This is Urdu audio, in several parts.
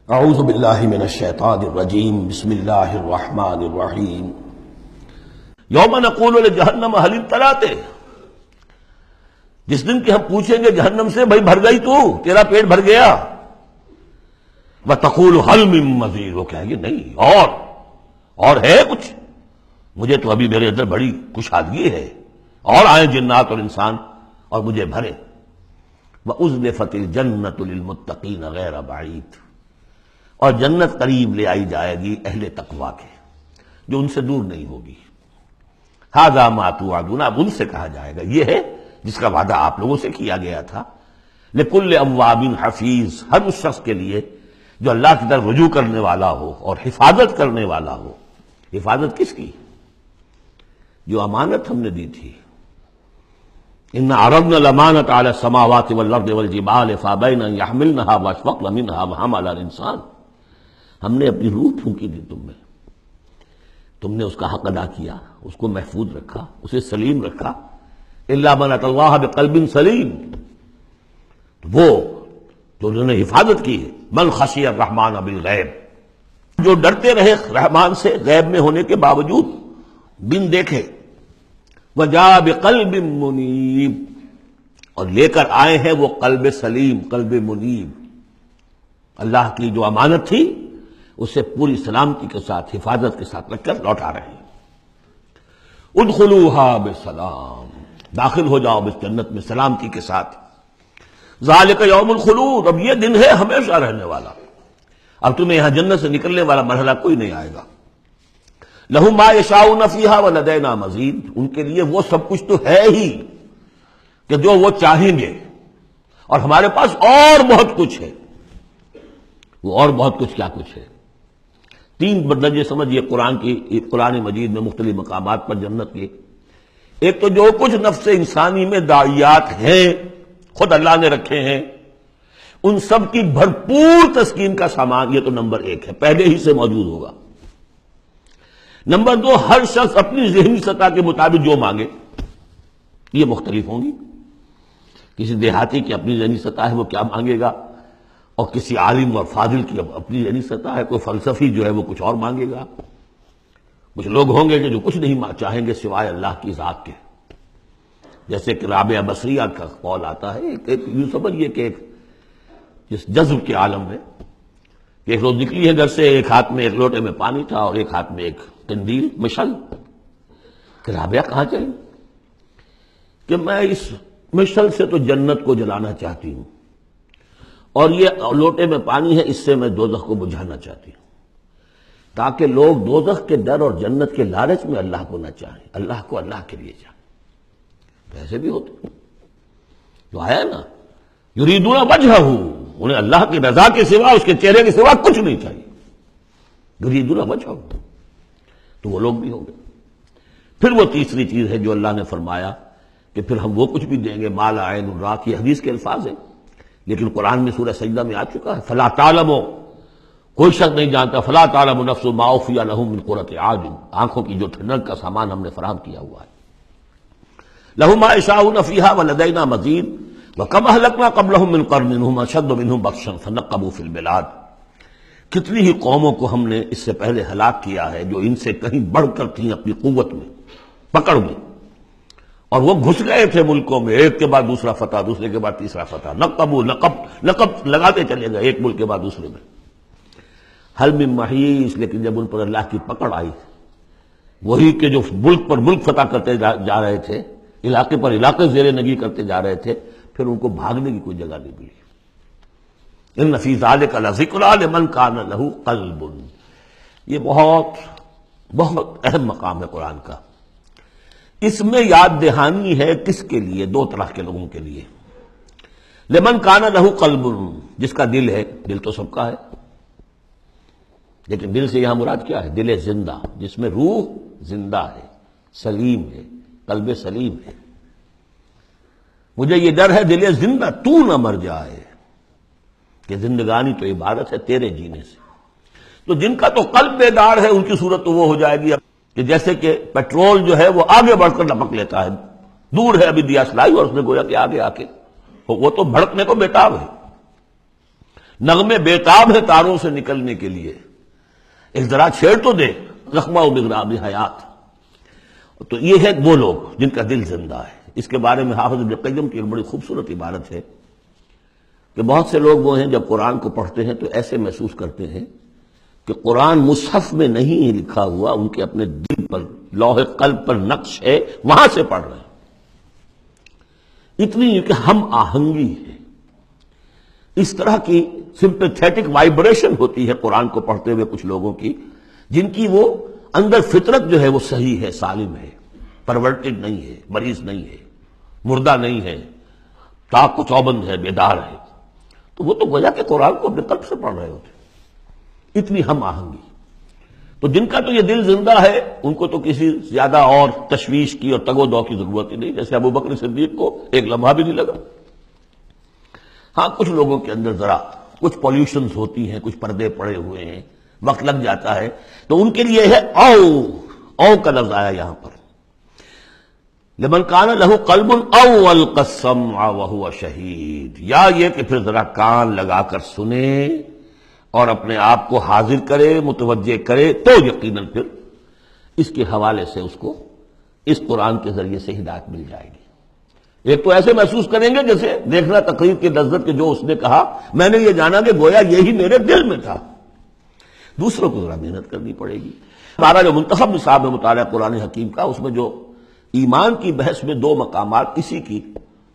اعوذ باللہ من الشیطان الرجیم بسم اللہ الرحمن الرحیم یوم نقول لجہنم هل امتلأت، جس دن کہ ہم پوچھیں گے جہنم سے بھائی بھر گئی تو، تیرا پیٹ بھر گیا؟ وتقول هل من مزید، وہ کہیں گے نہیں اور ہے کچھ، مجھے تو ابھی میرے اندر بڑی کشادگی ہے، اور آئیں جنات اور انسان اور مجھے بھرے۔ وَأُزْلِفَتِ الْجَنَّةُ لِلْمُتَّقِينَ غَيْرَ بَعِيدٍ، اور جنت قریب لے آئی جائے گی اہل تقویٰ کے، جو ان سے دور نہیں ہوگی۔ هَذَا مَا تُوعَدُونَ، اب ان سے کہا جائے گا یہ ہے جس کا وعدہ آپ لوگوں سے کیا گیا تھا۔ لِكُلِّ أَوَّابٍ حَفِيظٍ، ہر اس شخص کے لیے جو اللہ کی طرف رجوع کرنے والا ہو اور حفاظت کرنے والا ہو۔ حفاظت کس کی؟ جو امانت ہم نے دی تھی۔ إِنَّ عَرَضْنَا الْأَمَانَةَ عَلَى السَّمَاوَاتِ وَالْأَرْضِ وَالْجِبَالِ فَأَبَيْنَ أَن يَحْمِلْنَهَا وَأَشْفَقْنَ مِنْهَا وَحَمَلَهَا الْإِنسَانُ، ہم نے اپنی روح پھونکی تھی تم میں، تم نے اس کا حق ادا کیا، اس کو محفوظ رکھا، اسے سلیم رکھا۔ إِلَّا مَنْ أَتَى اللَّهَ بِقَلْبٍ سَلِيمٍ، تو وہ جو انہوں نے حفاظت کی ہے۔ مَنْ خَشِيَ الرَّحْمَنَ بِالْغَيْبِ، جو ڈرتے رہے رحمان سے غیب میں ہونے کے باوجود، بن دیکھے۔ وَجَاءَ بِقَلْبٍ مُنِيبٍ، اور لے کر آئے ہیں وہ قلب سلیم، قلب منیب، اللہ کی جو امانت تھی اسے پوری سلامتی کے ساتھ، حفاظت کے ساتھ رکھ کر لوٹا رہے ہیں۔ ادخلوها بسلام، داخل ہو جاؤ اس جنت میں سلامتی کے ساتھ۔ ذالک یوم الخلود، اب یہ دن ہے ہمیشہ رہنے والا، اب تمہیں یہاں جنت سے نکلنے والا مرحلہ کوئی نہیں آئے گا۔ لہم ما یشاؤون فیہا ولدینا مزید، ان کے لیے وہ سب کچھ تو ہے ہی کہ جو وہ چاہیں گے، اور ہمارے پاس اور بہت کچھ ہے۔ وہ اور بہت کچھ کیا کچھ ہے؟ تین درجے سمجھیے قرآن مجید میں مختلف مقامات پر جنت کے۔ ایک تو جو کچھ نفس انسانی میں داعیات ہیں خود اللہ نے رکھے ہیں، ان سب کی بھرپور تسکین کا سامان، یہ تو نمبر ایک ہے، پہلے ہی سے موجود ہوگا۔ نمبر دو، ہر شخص اپنی ذہنی سطح کے مطابق جو مانگے، یہ مختلف ہوں گی۔ کسی دیہاتی کی اپنی ذہنی سطح ہے، وہ کیا مانگے گا، اور کسی عالم اور فاضل کی اپنی ذہنی سطح ہے، کوئی فلسفی جو ہے وہ کچھ اور مانگے گا۔ کچھ لوگ ہوں گے کہ جو کچھ نہیں چاہیں گے سوائے اللہ کی ذات کے، جیسے کہ رابعہ بصریہ کا قول آتا ہے، ایک یوں سمجھیے کہ ایک جس جذب کے عالم میں کہ ایک روز نکلی ہے گھر سے، ایک ہاتھ میں ایک لوٹے میں پانی تھا اور ایک ہاتھ میں ایک قندیل، مشعل، کہ رابعہ کہاں چلی؟ کہ میں اس مشعل سے تو جنت کو جلانا چاہتی ہوں، اور یہ لوٹے میں پانی ہے، اس سے میں دوزخ کو بجھانا چاہتی ہوں، تاکہ لوگ دوزخ کے ڈر اور جنت کے لالچ میں اللہ کو نہ چاہیں، اللہ کو اللہ کے لیے چاہیں۔ ایسے بھی ہوتے جو آیا نا، یریدون وجہہ، انہیں اللہ کی رضا کے سوا، اس کے چہرے کے سوا کچھ نہیں چاہیے، یریدون وجہہ، تو وہ لوگ بھی ہوں گے۔ پھر وہ تیسری چیز ہے جو اللہ نے فرمایا کہ پھر ہم وہ کچھ بھی دیں گے، ما لا عین رأت، یہ حدیث کے الفاظ ہیں لیکن قرآن میں سورہ سجدہ میں آ چکا ہے۔ فلا تعلم، کوئی شخص نہیں جانتا، فلا تعلم نفس ما اخفی لهم من قرۃ اعین، آنکھوں کی جو ٹھنڈک کا سامان ہم نے فراہم کیا ہوا ہے۔ لهم ما یشاؤون فیہا ولدینا مزید، وکم اہلکنا قبلہم من قرن هم اشد منہم بطشا فنقبوا فی البلاد، کتنی ہی قوموں کو ہم نے اس سے پہلے ہلاک کیا ہے جو ان سے کہیں بڑھ کر تھیں اپنی قوت میں، پکڑ میں، اور وہ گھس گئے تھے ملکوں میں، ایک کے بعد دوسرا فتح، دوسرے کے بعد تیسرا فتح، لقب لگاتے چلے گئے ایک ملک کے بعد دوسرے میں۔ حل من محیص، لیکن جب ان پر اللہ کی پکڑ آئی، وہی کہ جو ملک پر ملک فتح کرتے جا رہے تھے، علاقے پر علاقے زیر نگی کرتے جا رہے تھے، پھر ان کو بھاگنے کی کوئی جگہ نہیں ملی۔ ان فی ذلک لذکریٰ لمن کان لہ قلب، یہ بہت بہت اہم مقام ہے قرآن کا۔ اس میں یاد دہانی ہے کس کے لیے؟ دو طرح کے لوگوں کے لیے۔ لمن کان لہ قلب، جس کا دل ہے، دل تو سب کا ہے، لیکن دل سے یہاں مراد کیا ہے؟ دل زندہ، جس میں روح زندہ ہے، سلیم ہے، قلب سلیم ہے۔ مجھے یہ ڈر ہے دل زندہ تو نہ مر جائے، کہ زندگانی تو عبادت ہے تیرے جینے سے۔ تو جن کا تو قلب بیدار ہے ان کی صورت تو وہ ہو جائے گی کہ جیسے کہ پیٹرول جو ہے وہ آگے بڑھ کر لپک لیتا ہے، دور ہے ابھی دیا سلائی اور اس نے گویا کہ آگے آ کے، وہ تو بھڑکنے کو بیتاب ہے۔ نغمے بیتاب ہے تاروں سے نکلنے کے لیے، ایک ذرا چھیڑ تو دے زخمہ و بغراب حیات۔ تو یہ ہے وہ لوگ جن کا دل زندہ ہے۔ اس کے بارے میں حافظ ابن قیم کی ایک بڑی خوبصورت عبارت ہے کہ بہت سے لوگ وہ ہیں جب قرآن کو پڑھتے ہیں تو ایسے محسوس کرتے ہیں کہ قرآن مصحف میں نہیں لکھا ہوا، ان کے اپنے دل پر لوح قلب پر نقش ہے، وہاں سے پڑھ رہے ہیں۔ اتنی کہ ہم آہنگی ہے، اس طرح کی سمپیتھیٹک وائبریشن ہوتی ہے قرآن کو پڑھتے ہوئے کچھ لوگوں کی، جن کی وہ اندر فطرت جو ہے وہ صحیح ہے، سالم ہے، پرورٹڈ نہیں ہے، مریض نہیں ہے، مردہ نہیں ہے، تاق و چوبند ہے، بیدار ہے۔ تو وہ تو گویا کہ قرآن کو اپنے قلب سے پڑھ رہے ہوتے، اتنی ہم آہنگی۔ تو جن کا تو یہ دل زندہ ہے ان کو تو کسی زیادہ اور تشویش کی اور تگ و دو کی ضرورت ہی نہیں، جیسے ابو بکر صدیق کو ایک لمحہ بھی نہیں لگا۔ ہاں کچھ لوگوں کے اندر ذرا کچھ پولیوشنز ہوتی ہیں، کچھ پردے پڑے ہوئے ہیں، وقت لگ جاتا ہے، تو ان کے لیے ہے او کا لفظ آیا یہاں پر، لمن کان لہ قلب او القى السمع وهو شہید، یا یہ کہ پھر ذرا کان لگا کر سنے اور اپنے آپ کو حاضر کرے، متوجہ کرے، تو یقیناً پھر اس کے حوالے سے اس کو اس قرآن کے ذریعے سے ہدایت مل جائے گی۔ ایک تو ایسے محسوس کریں گے جیسے دیکھنا تقریر کی لذت کے جو اس نے کہا میں نے یہ جانا کہ گویا یہی میرے دل میں تھا۔ دوسروں کو ذرا محنت کرنی پڑے گی۔ ہمارا جو منتخب نصاب ہے مطالعہ قرآن حکیم کا، اس میں جو ایمان کی بحث میں دو مقامات اسی کی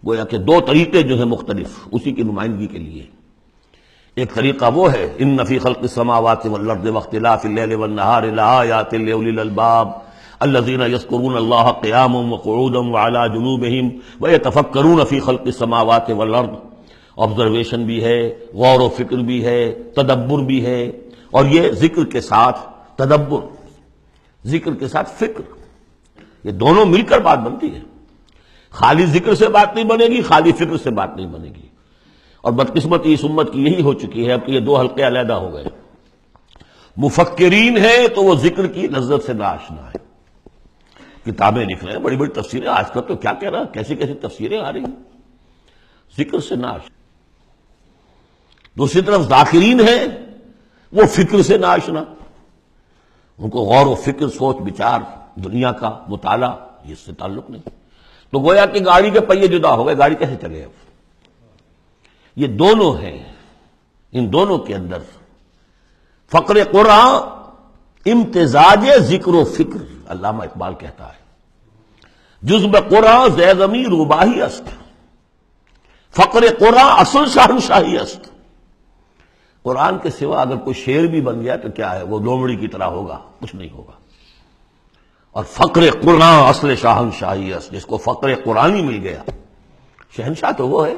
گویا کہ دو طریقے جو ہیں مختلف اسی کی نمائندگی کے لیے، ایک طریقہ وہ ہے ان فی خلق السماوات والارض واختلاف اللیل والنہار لآیات لأولی الالباب الذین یذکرون اللہ قیاما وقعودا وعلی جنوبہم ویتفکرون فی خلق السماوات والارض، آبزرویشن بھی ہے، غور و فکر بھی ہے، تدبر بھی ہے، اور یہ ذکر کے ساتھ تدبر، ذکر کے ساتھ فکر، یہ دونوں مل کر بات بنتی ہے۔ خالی ذکر سے بات نہیں بنے گی، خالی فکر سے بات نہیں بنے گی۔ اور بدقسمتی اس امت کی یہی ہو چکی ہے اب کہ یہ دو حلقے علیحدہ ہو گئے۔ مفکرین ہیں تو وہ ذکر کی لذت سے ناآشنا ہے، کتابیں لکھ رہے ہیں، بڑی بڑی تفسیریں، آج کل تو کیا کہہ رہا، کیسی کیسی تفسیریں آ رہی ہیں، ذکر سے ناآشنا۔ دوسری طرف ذاکرین ہیں وہ فکر سے ناآشنا، ان کو غور و فکر، سوچ بچار، دنیا کا مطالعہ اس سے تعلق نہیں۔ تو گویا کہ گاڑی کے پہیے جدا ہو گئے، گاڑی کیسے چلے اب؟ یہ دونوں ہیں، ان دونوں کے اندر فقر قرآن امتزاج ذکر و فکر، علامہ اقبال کہتا ہے جزب قرآن زیزمی روباہی است، فقر قرآن اصل شہنشاہی است۔ قرآن کے سوا اگر کوئی شعر بھی بن گیا تو کیا ہے، وہ لومڑی کی طرح ہوگا، کچھ نہیں ہوگا۔ اور فقر قرآن اصل شہنشاہی است، جس کو فقر قرآنی مل گیا، شہنشاہ تو وہ ہے۔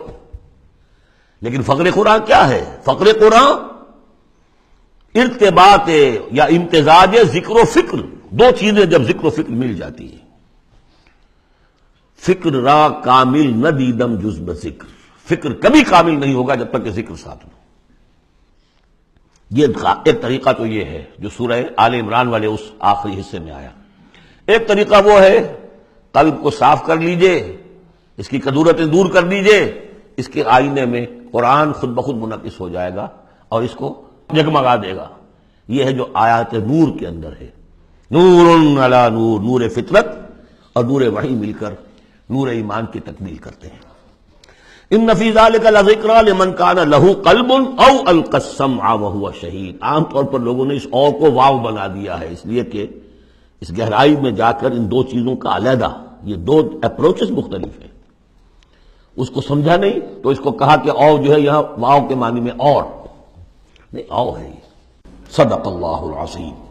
لیکن فقر قرآن کیا ہے؟ فقر قرآن ارتباط یا امتزاج ذکر و فکر، دو چیزیں جب ذکر و فکر مل جاتی ہیں۔ فکر را کامل نہ دیدم جز بذکر، فکر کبھی کامل نہیں ہوگا جب تک کہ ذکر ساتھ ہو۔ یہ ایک طریقہ تو یہ ہے جو سورہ آل عمران والے اس آخری حصے میں آیا۔ ایک طریقہ وہ ہے قلب کو صاف کر لیجئے، اس کی کدورتیں دور کر لیجئے، اس کے آئینے میں قرآن خود بخود منعکس ہو جائے گا اور اس کو جگمگا دے گا۔ یہ ہے جو آیات نور کے اندر ہے، نور علی نور، نور فطرت اور نور وحی مل کر نور ایمان کی تکمیل کرتے ہیں۔ ان فی ذلک لذکری لمن کان لہ قلب او القی السمع وہو شہید۔ عام طور پر لوگوں نے اس او کو واو بنا دیا ہے، اس لیے کہ اس گہرائی میں جا کر ان دو چیزوں کا علیحدہ، یہ دو اپروچز مختلف ہیں، اس کو سمجھا نہیں تو اس کو کہا کہ او جو ہے یہاں واو کے معنی میں اور نہیں، او ہے یہ۔ صدق اللہ العظیم۔